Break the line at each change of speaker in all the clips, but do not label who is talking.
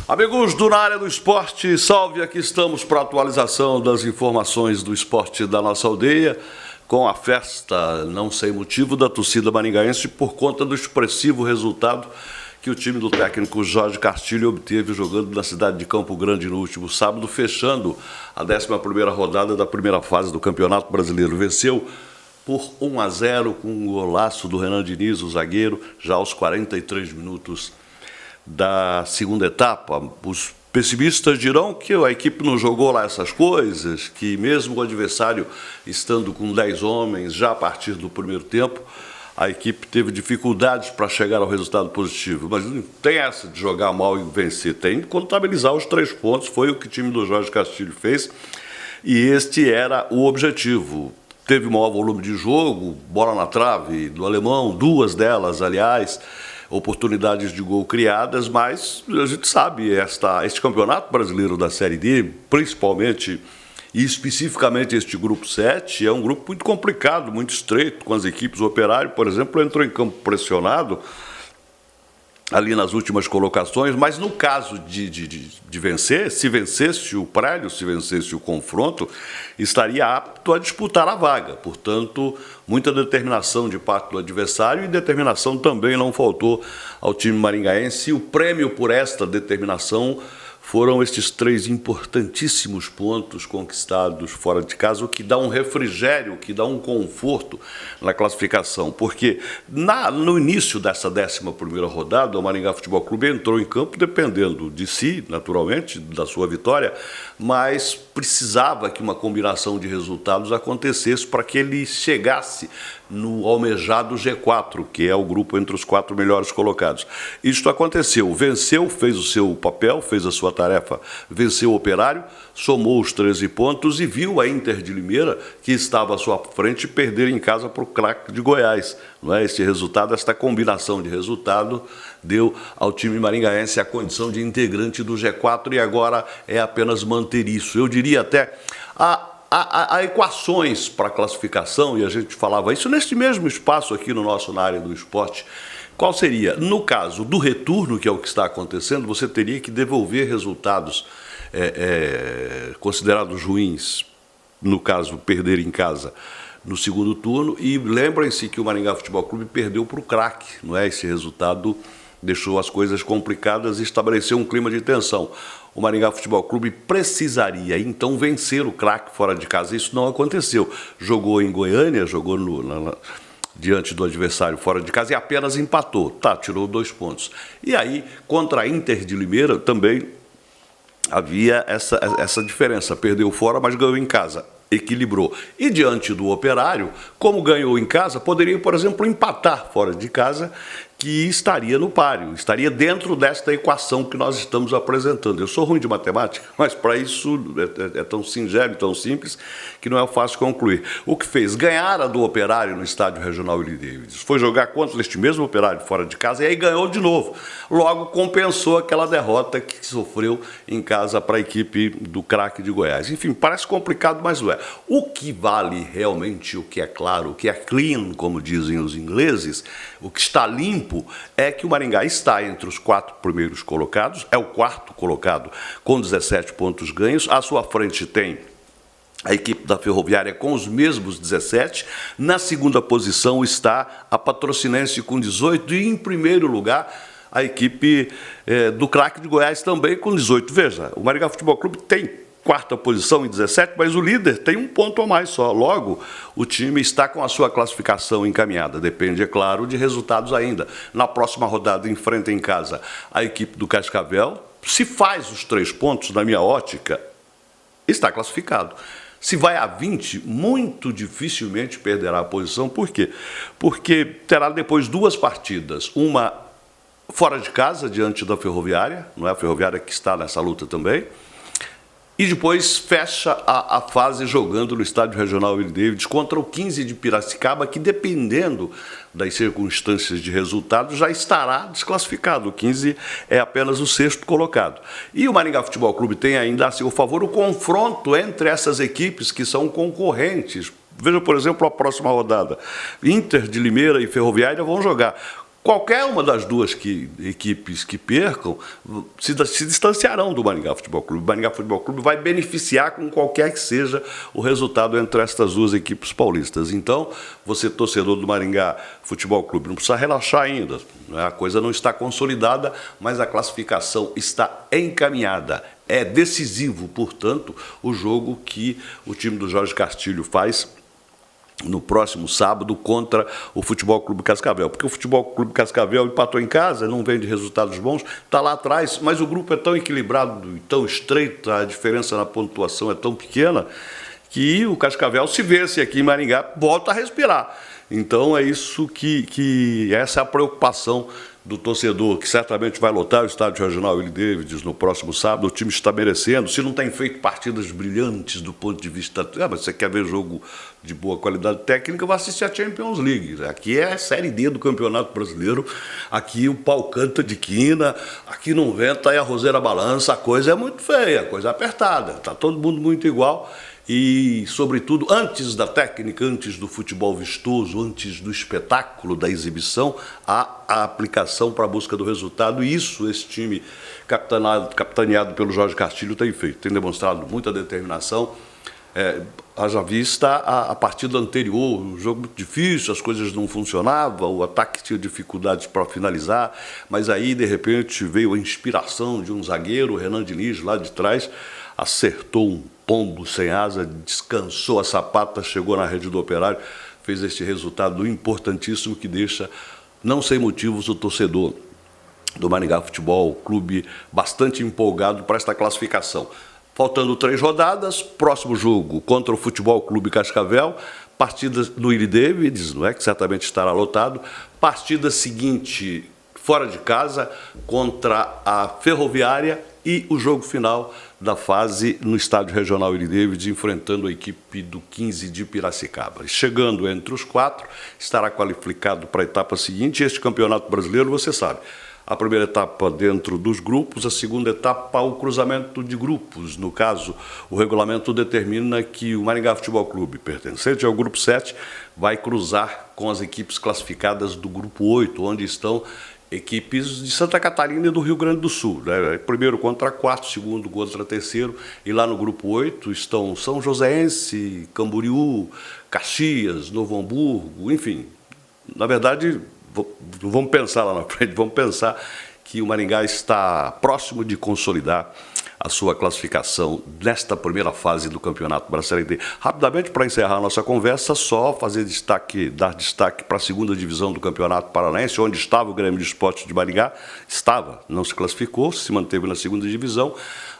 Amigos do Na Área do Esporte, salve, aqui estamos para a atualização das informações do esporte da nossa aldeia, com a festa, não sem motivo, da torcida maringaense por conta do expressivo resultado que o time do técnico Jorge Castilho obteve jogando na cidade de Campo Grande no último sábado, fechando a 11ª rodada da primeira fase do Campeonato Brasileiro. Venceu por 1-0 com um golaço do Renan Diniz, o zagueiro, já aos 43 minutos da segunda etapa. Os pessimistas dirão que a equipe não jogou lá essas coisas, que mesmo o adversário estando com 10 homens, já a partir do primeiro tempo, a equipe teve dificuldades para chegar ao resultado positivo. Mas não tem essa de jogar mal e vencer, tem de contabilizar os 3 pontos, foi o que o time do Jorge Castilho fez, e este era o objetivo. Teve o maior volume de jogo, bola na trave do alemão, 2 delas, aliás, oportunidades de gol criadas, mas a gente sabe, este campeonato brasileiro da Série D, principalmente e especificamente este grupo 7, é um grupo muito complicado, muito estreito com as equipes. O Operário, por exemplo, entrou em campo pressionado ali nas últimas colocações, mas no caso de vencer, se vencesse o prédio, se vencesse o confronto, estaria apto a disputar a vaga. Portanto, muita determinação de parte do adversário e determinação também não faltou ao time maringaense. E o prêmio por esta determinação foram estes 3 importantíssimos pontos conquistados fora de casa, o que dá um refrigério, o que dá um conforto na classificação. Porque no início dessa 11ª rodada, o Maringá Futebol Clube entrou em campo dependendo de si, naturalmente, da sua vitória, mas precisava que uma combinação de resultados acontecesse para que ele chegasse no almejado G4, que é o grupo entre os 4 melhores colocados. Isto aconteceu, venceu, fez o seu papel, fez a sua tarefa, venceu o Operário, somou os 13 pontos e viu a Inter de Limeira, que estava à sua frente, perder em casa para o Craque de Goiás. Não é? Esse resultado, esta combinação de resultado, deu ao time maringaense a condição de integrante do G4 e agora é apenas manter isso. Eu diria até há equações para a classificação, e a gente falava isso neste mesmo espaço aqui no nosso Na Área do Esporte. Qual seria? No caso do retorno, que é o que está acontecendo, você teria que devolver resultados considerados ruins, no caso, perder em casa no segundo turno, e lembrem-se que o Maringá Futebol Clube perdeu para o Craque, não é? Esse resultado deixou as coisas complicadas e estabeleceu um clima de tensão. O Maringá Futebol Clube precisaria, então, vencer o Craque fora de casa. Isso não aconteceu. Jogou em Goiânia, jogou diante do adversário fora de casa e apenas empatou. Tirou 2 pontos. E aí, contra a Inter de Limeira, também havia essa diferença. Perdeu fora, mas ganhou em casa. Equilibrou. E diante do Operário, como ganhou em casa, poderia, por exemplo, empatar fora de casa, que estaria no páreo, estaria dentro desta equação que nós estamos apresentando. Eu sou ruim de matemática, mas para isso é tão singelo, tão simples, que não é fácil concluir. O que fez? Ganhar a do Operário no estádio regional Willie Davis. Foi jogar contra este mesmo Operário fora de casa e aí ganhou de novo. Logo compensou aquela derrota que sofreu em casa para a equipe do Craque de Goiás. Enfim, parece complicado, mas não é. O que vale realmente, o que é claro, o que é clean, como dizem os ingleses, o que está limpo, é que o Maringá está entre os 4 primeiros colocados, é o 4º colocado com 17 pontos ganhos. À sua frente tem a equipe da Ferroviária com os mesmos 17. Na segunda posição está a Patrocinense com 18 e em primeiro lugar a equipe do Craque de Goiás também com 18. Veja, o Maringá Futebol Clube tem 4ª posição em 17, mas o líder tem 1 ponto a mais só. Logo, o time está com a sua classificação encaminhada. Depende, é claro, de resultados ainda. Na próxima rodada, enfrenta em casa a equipe do Cascavel. Se faz os 3 pontos, na minha ótica, está classificado. Se vai a 20, muito dificilmente perderá a posição. Por quê? Porque terá depois 2 partidas. Uma fora de casa, diante da Ferroviária, não é a Ferroviária que está nessa luta também, e depois fecha a fase jogando no estádio regional Willie Davis contra o 15 de Piracicaba, que dependendo das circunstâncias de resultado já estará desclassificado. O 15 é apenas o 6º colocado. E o Maringá Futebol Clube tem ainda a seu favor o confronto entre essas equipes que são concorrentes. Veja, por exemplo, a próxima rodada. Inter de Limeira e Ferroviária vão jogar. qualquer uma das duas equipes que percam se distanciarão do Maringá Futebol Clube. O Maringá Futebol Clube vai beneficiar com qualquer que seja o resultado entre estas duas equipes paulistas. Então, você, torcedor do Maringá Futebol Clube, não precisa relaxar ainda, né? A coisa não está consolidada, mas a classificação está encaminhada. É decisivo, portanto, o jogo que o time do Jorge Castilho faz no próximo sábado contra o Futebol Clube Cascavel, porque o Futebol Clube Cascavel empatou em casa, não vem de resultados bons, está lá atrás, mas o grupo é tão equilibrado e tão estreito, a diferença na pontuação é tão pequena, que o Cascavel, se vence aqui em Maringá, volta a respirar. Então é isso que essa é a preocupação do torcedor, que certamente vai lotar o estádio Regional Willie Davids no próximo sábado. O time está merecendo. Se não tem feito partidas brilhantes do ponto de vista... mas você quer ver jogo de boa qualidade técnica, vai assistir a Champions League. Aqui é a Série D do Campeonato Brasileiro. Aqui o pau canta de quina, aqui não venta e a roseira balança. A coisa é muito feia, a coisa é apertada. Está todo mundo muito igual. E, sobretudo, antes da técnica, antes do futebol vistoso, antes do espetáculo, da exibição, há a aplicação para a busca do resultado. E isso esse time capitaneado pelo Jorge Castilho tem feito, tem demonstrado muita determinação. Haja vista a partida anterior, um jogo muito difícil, as coisas não funcionavam, o ataque tinha dificuldades para finalizar, mas aí, de repente, veio a inspiração de um zagueiro, o Renan Diniz, lá de trás, acertou um pombo sem asa, descansou a sapata, chegou na rede do Operário, fez este resultado importantíssimo que deixa, não sem motivos, o torcedor do Maringá Futebol Clube bastante empolgado para esta classificação. Faltando 3 rodadas, próximo jogo contra o Futebol Clube Cascavel, partida no Willie Davids, não é, que certamente estará lotado, partida seguinte fora de casa contra a Ferroviária e o jogo final da fase no estádio regional Willie Davids, enfrentando a equipe do 15 de Piracicaba. Chegando entre os 4, estará qualificado para a etapa seguinte. Este campeonato brasileiro, você sabe, a primeira etapa dentro dos grupos, a segunda etapa o cruzamento de grupos. No caso, o regulamento determina que o Maringá Futebol Clube, pertencente ao grupo 7, vai cruzar com as equipes classificadas do grupo 8, onde estão equipes de Santa Catarina e do Rio Grande do Sul, né? Primeiro contra quarto, segundo contra terceiro, e lá no grupo 8 estão São Joséense, Camboriú, Caxias, Novo Hamburgo, enfim. Na verdade, vamos pensar lá na frente, vamos pensar que o Maringá está próximo de consolidar a sua classificação nesta primeira fase do Campeonato Brasileiro. Rapidamente, para encerrar a nossa conversa, só dar destaque para a segunda divisão do Campeonato Paranaense, onde estava o Grêmio de Esportes de Maringá. Não se classificou, se manteve na segunda divisão,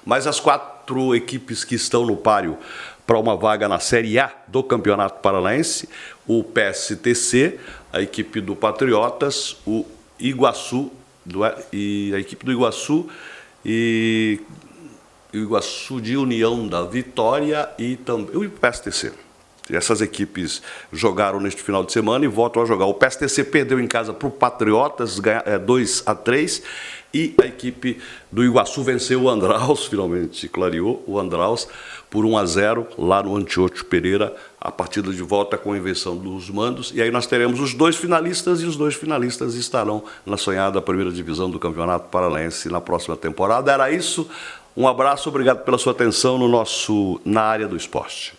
mas as 4 equipes que estão no páreo para uma vaga na Série A do Campeonato Paranaense, o PSTC, a equipe do Patriotas, o Iguaçu, e a equipe do Iguaçu e o Iguaçu de União da Vitória e também o PSTC. Essas equipes jogaram neste final de semana e voltam a jogar. O PSTC perdeu em casa para o Patriotas, 2-3, e a equipe do Iguaçu venceu o Andraus, finalmente clareou o Andraus, por 1-0 lá no Antiocho Pereira, a partida de volta com a invenção dos mandos. E aí nós teremos os 2 finalistas, e os 2 finalistas estarão na sonhada primeira divisão do Campeonato Paranaense na próxima temporada. Era isso. Um abraço, obrigado pela sua atenção na área do esporte.